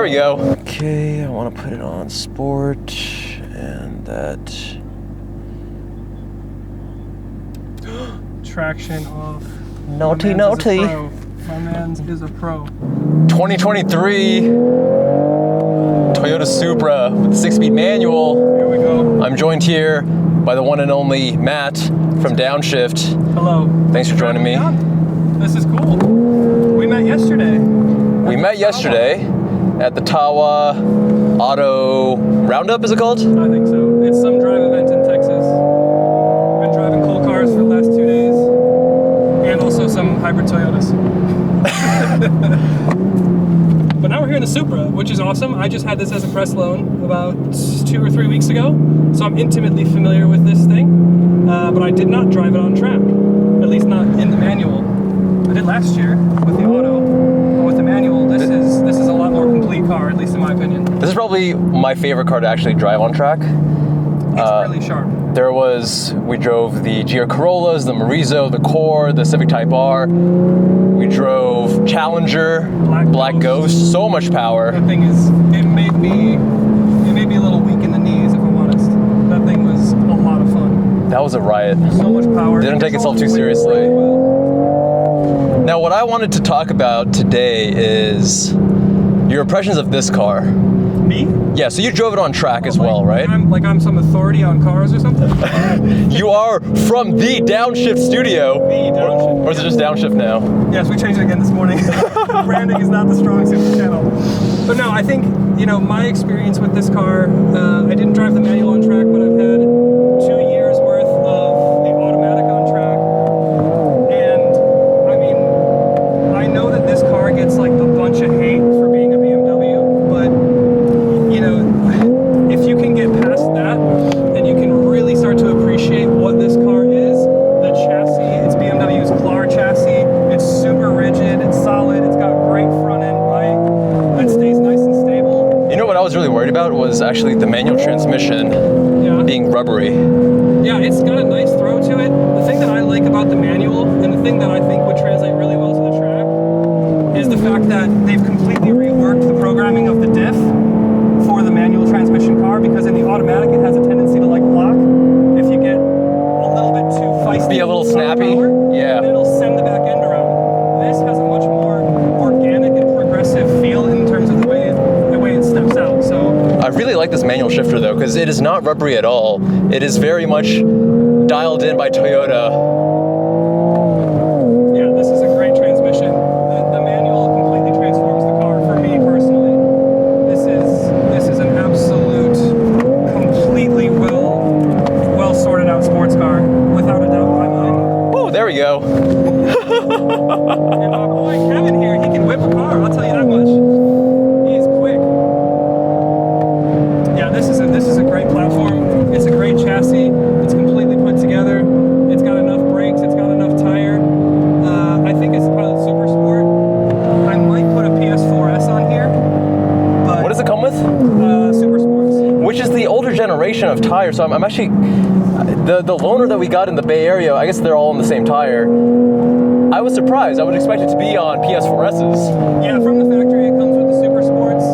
there we go. Okay, I want to put it on sport and that. Traction off. Naughty. My man's is a pro. 2023 Toyota Supra with a 6-speed manual. Here we go. I'm joined here by the one and only Matt from Downshift. Hello. Thanks for joining me. This is cool. We met yesterday. At the Tawa Auto Roundup, is it called? I think so. It's some drive event in Texas. Been driving cool cars for the last 2 days. And also some hybrid Toyotas. But now we're here in the Supra, which is awesome. I just had this as a press loan about 2 or 3 weeks ago, so I'm intimately familiar with this thing. But I did not drive it on track, at least not in the manual. I did last year with the auto, but with the manual, this is a lot more complete car, at least in my opinion. This is probably my favorite car to actually drive on track. It's really sharp. We drove the GR Corollas, the Morizo, the Core, the Civic Type R. We drove Challenger, Black Ghost, so much power. That thing it made me a little weak in the knees, if I'm honest. That thing was a lot of fun. That was a riot. So much power. Didn't take itself too seriously. Now, what I wanted to talk about today is your impressions of this car. Me? Yeah, so you drove it on track as well, right? I'm some authority on cars or something? You are from the Downshift Studio. The Downshift. Or is it just Downshift now? Yes, we changed it again this morning. Branding is not the strong suit of the channel. But no, I think, my experience with this car, I didn't drive the manual on track, but I've had 2 years worth of the automatic on track. And, I know that this car gets like a bunch of hate for being a BMW, but if you can get past that and you can really start to appreciate what this car is, the chassis, it's BMW's Clar chassis, it's super rigid, it's solid, it's got great front end bite that stays nice and stable. You know what I was really worried about was actually the manual transmission being rubbery. Yeah, it's got a nice throw to it. The thing that I like about the manual, and the thing that I think would translate really well to the track, is the fact that they've completely reworked the programming of the diff for the manual transmission car, because in the automatic it has a tendency to block if you get a little bit too feisty. Be a little snappy. Power, yeah. And it'll send the back end around. This has a much more organic and progressive feel in terms of the way it steps out. So I really like this manual shifter though, because it is not rubbery at all. It is very much dialed in by Toyota. Yeah, this is a great transmission. The manual completely transforms the car for me personally. This is an absolute, completely well sorted out sports car, without a doubt in my mind. Oh, there we go. And our boy Kevin here, he can whip a car, I'll tell you that much. He is quick. Yeah, this is a great platform. It's a great chassis. It's completely put together. It's got enough brakes. It's got enough tire. I think it's probably Super Sport. I might put a PS4S on here. But What does it come with? Super Sports. Which is the older generation of tires. So I'm actually, the loaner that we got in the Bay Area, I guess they're all on the same tire. I was surprised. I would expect it to be on PS4Ss. Yeah, from the factory it comes with the Super Sports,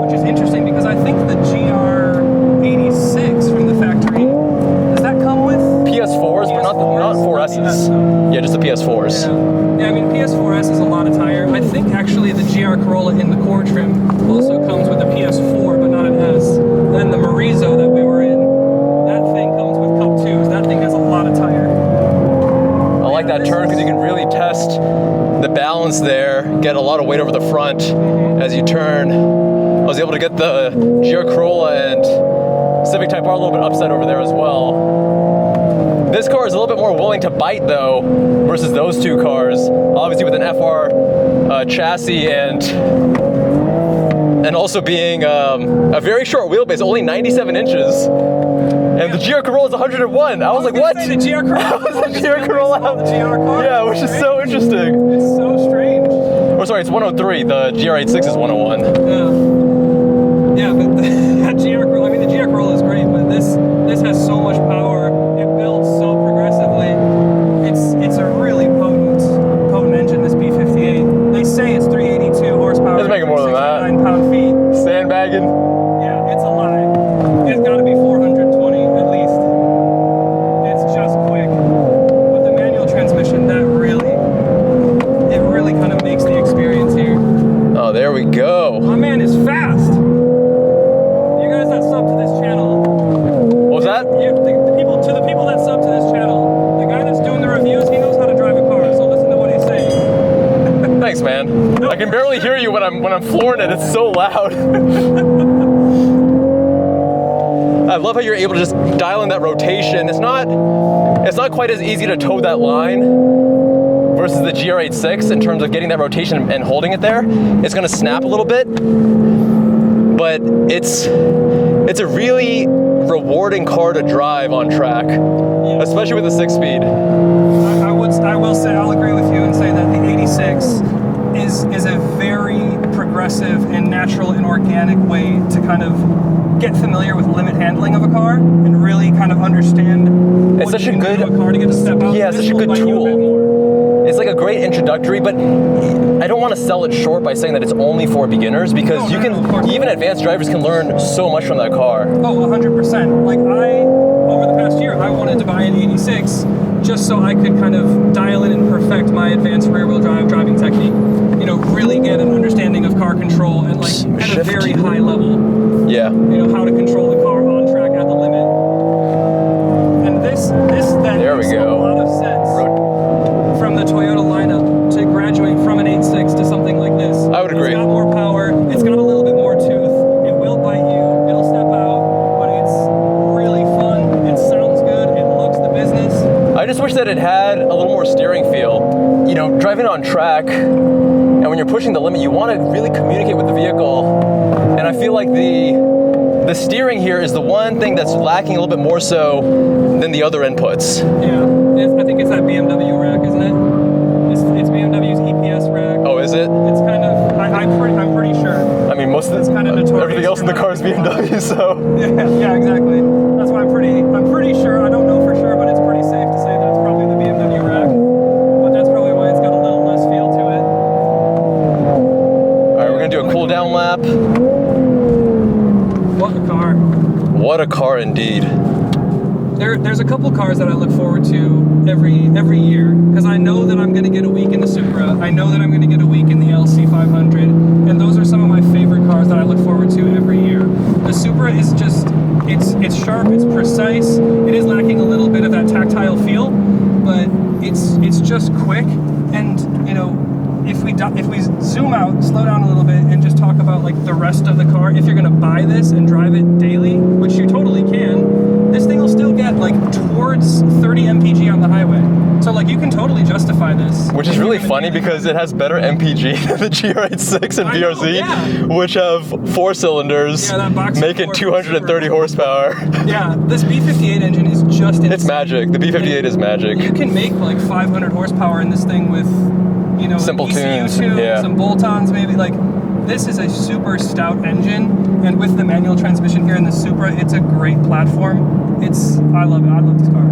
which is interesting because I think the GR86 from the factory, does that come with PS4s, but not 4Ss. Yeah, just the PS4s. Yeah, PS4S is a lot of tire. I think actually the GR Corolla in the Core trim also comes with a PS4, but not an S. Then the Morizo that we were in, that thing comes with Cup 2s. That thing has a lot of tire. I like that turn because you can really test the balance there, get a lot of weight over the front as you turn. I was able to get the GR Corolla and Civic Type R a little bit upset over there as well. This car is a little bit more willing to bite though versus those two cars. Obviously with an FR chassis and also being a very short wheelbase, only 97 inches. And the GR Corolla is 101. I was like, what? The GR Corolla. The GR Corolla. The GR car. Yeah, which is so interesting. It's so strange. Or sorry, it's 103. The GR86 is 101. Yeah, but the GR Corolla, the GR Corolla is great, but this has so much power. It builds so progressively. It's a really potent engine, this B58. They say it's 382 horsepower. It's making more than that. 9 pound Oh, there we go. My man is fast. You guys that sub to this channel. What was that? The people that sub to this channel, the guy that's doing the reviews, he knows how to drive a car, so listen to what he's saying. Thanks, man. I can barely hear you when I'm flooring it. It's so loud. I love how you're able to just dial in that rotation. It's not quite as easy to toe that line versus the GR86 in terms of getting that rotation and holding it there. It's gonna snap a little bit, but it's a really rewarding car to drive on track, especially with the 6-speed. I will say, I'll agree with you and say that the 86 is a very progressive and natural and organic way to kind of get familiar with limit handling of a car and really kind of understand It's such a good car to get to step out. Yeah, such a good tool. It's like a great introductory, but I don't want to sell it short by saying that it's only for beginners, because even advanced drivers can learn so much from that car. Oh, 100%. Like over the past year, I wanted to buy an 86 just so I could kind of dial in and perfect my advanced rear-wheel drive driving technique. You know, really get an understanding of car control and like at a very high level. Yeah. You know, how to control the car on track at the limit. And this there we makes go. a lot of sense from the Toyota lineup to graduate from an 86 to something like this. I would agree. It's got more power, it's got a little bit more tooth, it will bite you, it'll step out, but it's really fun, it sounds good, it looks the business. I just wish that it had a little more steering feel. You know, driving on track, and when you're pushing the limit, you want to really communicate with the vehicle. And I feel like the steering here is the one thing that's lacking a little bit more so than the other inputs. Yeah, I think it's that BMW rack, isn't it? It's BMW's EPS rack. Oh, is it? It's kind of, I'm pretty sure. I mean, most of It's kind of notorious everything else in the car is BMW, so. Yeah, exactly. That's why I'm pretty sure. I don't know for sure, but it's pretty safe to say that it's probably the BMW rack. But that's probably why it's got a little less feel to it. All right, we're gonna do a cool down lap. What a car. What a car indeed. There's a couple cars that I look forward to every year, because I know that I'm going to get a week in the Supra. I know that I'm going to get a week in the LC500, and those are some of my favorite cars that I look forward to every year. The Supra is just, it's sharp, it's precise. It is lacking a little bit of that tactile feel, but it's just quick. And you know, if we zoom out, slow down a little bit, and just talk about like the rest of the car, if you're going to buy this and drive it daily, which you totally can, this thing will still get like towards 30 mpg on the highway. So like you can totally justify this. Which is really funny because it has better MPG than the GR86 and BRZ, which have 4 cylinders, making 230 horsepower. Yeah, this B58 engine is just insane. It's magic. The B58 is magic. You can make like 500 horsepower in this thing with, you know, simple tunes, some bolt-ons maybe. Like, this is a super stout engine, and with the manual transmission here in the Supra, it's a great platform. I love it. I love this car.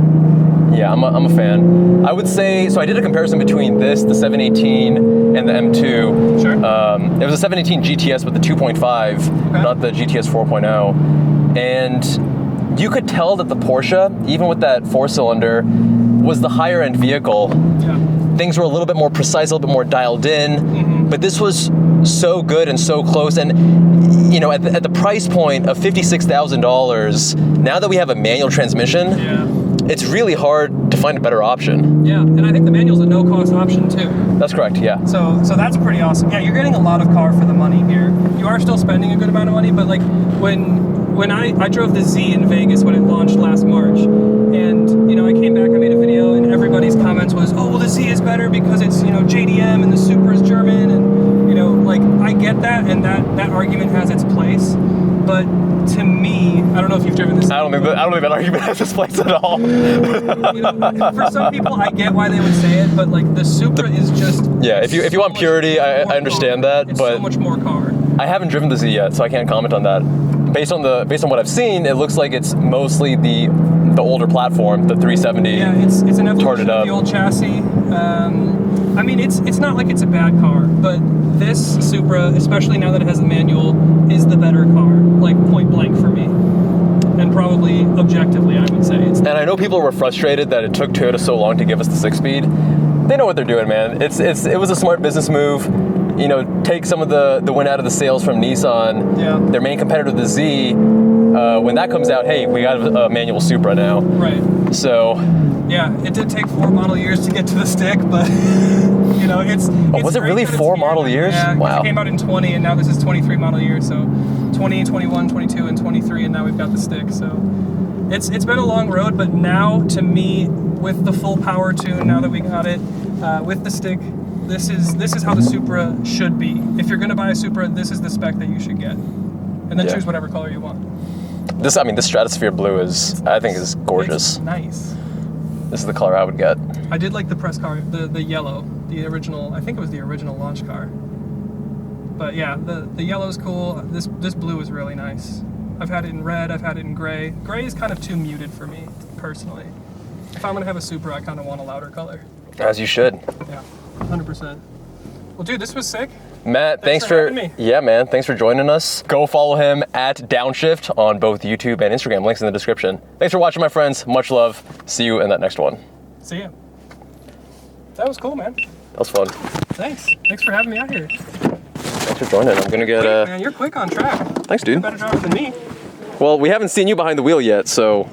Yeah, I'm a fan. I would say, so I did a comparison between this, the 718, and the M2. Sure. It was a 718 GTS with the 2.5, not the GTS 4.0. And you could tell that the Porsche, even with that 4-cylinder, was the higher end vehicle. Yeah. Things were a little bit more precise, a little bit more dialed in, but this was so good and so close. And you know, at the price point of $56,000, now that we have a manual transmission, it's really hard to find a better option. Yeah, and I think the manual's a no-cost option too. That's correct, yeah. So that's pretty awesome. Yeah, you're getting a lot of car for the money here. You are still spending a good amount of money, but like when I drove the Z in Vegas when it launched last March, and you know, I came back, I made a video, and everybody's comments was, oh, well, the Z is better because it's, you know, JDM and the Supra is German, and you know, like, I get that, and that argument has its place, but to me, I don't know if you've driven this. I don't think that argument has its place at all. You know, for some people, I get why they would say it, but like the Supra is just. Yeah, if you want purity, I understand that, it's but so much more car. I haven't driven the Z yet, so I can't comment on that. Based on what I've seen, it looks like it's mostly the older platform, the 370. Yeah, it's an evolution of the old chassis. I mean, it's not like it's a bad car, but this Supra, especially now that it has the manual, is the better car, like point blank for me. And probably objectively, I would say. And I know people were frustrated that it took Toyota so long to give us the 6-speed. They know what they're doing, man. It was a smart business move. you know, take some of the wind out of the sails from Nissan. Yeah. Their main competitor, the Z, when that comes out, hey, we got a manual Supra now. Right. So. Yeah, it did take 4 model years to get to the stick, but you know, it's was it really 4 model years? Yeah, wow. It came out in 20, and now this is 23 model years. So 20, 21, 22, and 23, and now we've got the stick. So it's been a long road, but now to me, with the full power tune, now that we got it with the stick, this is how the Supra should be. If you're gonna buy a Supra, this is the spec that you should get, and then choose whatever color you want. This Stratosphere blue I think is gorgeous. It's nice. This is the color I would get. I did like the press car, the yellow, the original. I think it was the original launch car. But yeah, the yellow's cool. This blue is really nice. I've had it in red. I've had it in gray. Gray is kind of too muted for me personally. If I'm gonna have a Supra, I kind of want a louder color. As you should. Yeah, 100%. Well, dude, this was sick. Matt, thanks for having me. Yeah, man, thanks for joining us. Go follow him at Downshift on both YouTube and Instagram. Links in the description. Thanks for watching, my friends. Much love. See you in that next one. See ya. That was cool, man. That was fun. Thanks for having me out here. Thanks for joining. I'm gonna get man, you're quick on track. Thanks, dude. You're a better driver than me. Well, we haven't seen you behind the wheel yet, so